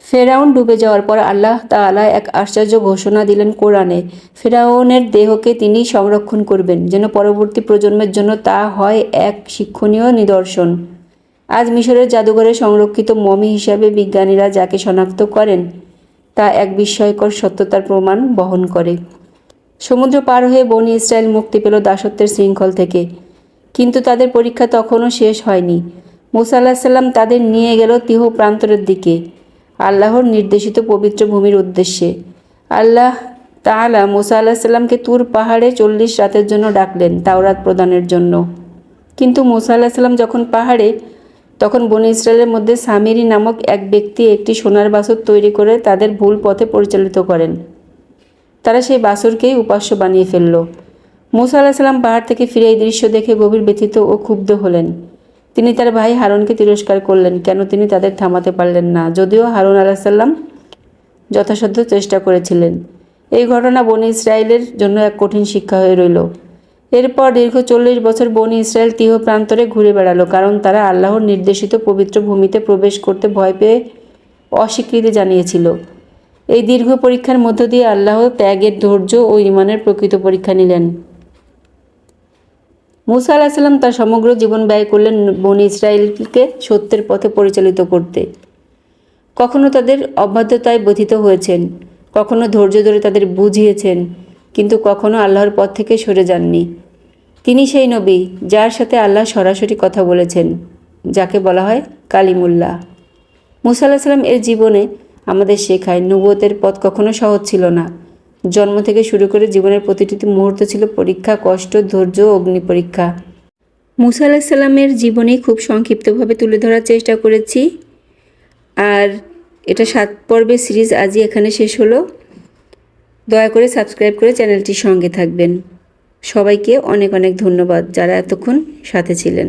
ফেরাউন ডুবে যাওয়ার পর আল্লাহ তাআলা এক আশ্চর্য ঘোষণা দিলেন কোরআনে। ফেরাউনের দেহকে তিনি সংরক্ষণ করবেন, যেন পরবর্তী প্রজন্মের জন্য তা হয় এক শিক্ষণীয় নিদর্শন। আজ মিশরের জাদুঘরে সংরক্ষিত মমি হিসাবে বিজ্ঞানীরা যাকে শনাক্ত করেন তা এক বিস্ময়কর সত্যতার প্রমাণ বহন করে। সমুদ্র পার হয়ে বনি ইসরায়েল মুক্তি পেল দাসত্বের শৃঙ্খল থেকে, কিন্তু তাদের পরীক্ষা তখনও শেষ হয়নি। মুসা আলাহিসাল্লাম সাল্লাম তাদের নিয়ে গেল তিহ প্রান্তরের দিকে, আল্লাহর নির্দেশিত পবিত্র ভূমির উদ্দেশ্যে। আল্লাহ তাআলা মুসা আলাহিসাল্লামকে সাল্লামকে তুর পাহাড়ে 40 রাতের জন্য ডাকলেন তাওরাত প্রদানের জন্য। কিন্তু মুসা আলাহিসাল্লাম সাল্লাম যখন পাহাড়ে, তখন বনি ইসরায়েলের মধ্যে সামিরি নামক এক ব্যক্তি একটি সোনার বাছুর তৈরি করে তাদের ভুল পথে পরিচালিত করেন। তারা সেই বাছুরকেই উপাস্য বানিয়ে ফেলল। মুসা আলাহিসাল্লাম সাল্লাম পাহাড় থেকে ফিরে এই দৃশ্য দেখে গভীর ব্যথিত ও ক্ষুব্ধ হলেন। তিনি তার ভাই হারুনকে তিরস্কার করলেন, কেন তিনি তাদের থামাতে পারলেন না, যদিও হারুন আলাহিসাল্লাম যথাসাধ্য চেষ্টা করেছিলেন। এই ঘটনা বনি ইসরায়েলের জন্য এক কঠিন শিক্ষা হয়ে রইল। এরপর দীর্ঘ 40 বছর বনি ইসরায়েল তিহ প্রান্তরে ঘুরে বেড়ালো, কারণ তারা আল্লাহর নির্দেশিত পবিত্র ভূমিতে প্রবেশ করতে ভয় পেয়ে অস্বীকৃতি জানিয়েছিল। এই দীর্ঘ পরীক্ষার মধ্য দিয়ে আল্লাহ ত্যাগের, ধৈর্য ও ঈমানের প্রকৃত পরীক্ষা নিলেন। মুসা আলাহিসাল্লাম সাল্লাম তার সমগ্র জীবন ব্যয় করলেন বনি ইসরায়েলকে সত্যের পথে পরিচালিত করতে। কখনো তাদের অবাধ্যতায় ব্যথিত হয়েছেন, কখনো ধৈর্য ধরে তাদের বুঝিয়েছেন, কিন্তু কখনো আল্লাহর পথ থেকে সরে যাননি। তিনি সেই নবী যার সাথে আল্লাহ সরাসরি কথা বলেছেন, যাকে বলা হয় কালিমুল্লাহ। মুসা আলাহিসাল্লাম সাল্লাম এর জীবনে আমাদের শেখায় নবুয়তের পথ কখনো সহজ ছিল না। জন্ম থেকে শুরু করে জীবনের প্রতিটি মুহূর্ত ছিল পরীক্ষা, কষ্ট, ধৈর্য ও অগ্নি পরীক্ষা। মুসা আলাহিসাল্লামের সাল্লামের জীবনী খুব সংক্ষিপ্তভাবে তুলে ধরার চেষ্টা করেছি। আর এটা 7 পর্বের সিরিজ আজই এখানে শেষ হলো। দয়া করে সাবস্ক্রাইব করে চ্যানেলটির সঙ্গে থাকবেন। সবাইকে অনেক অনেক ধন্যবাদ যারা এতক্ষণ সাথে ছিলেন।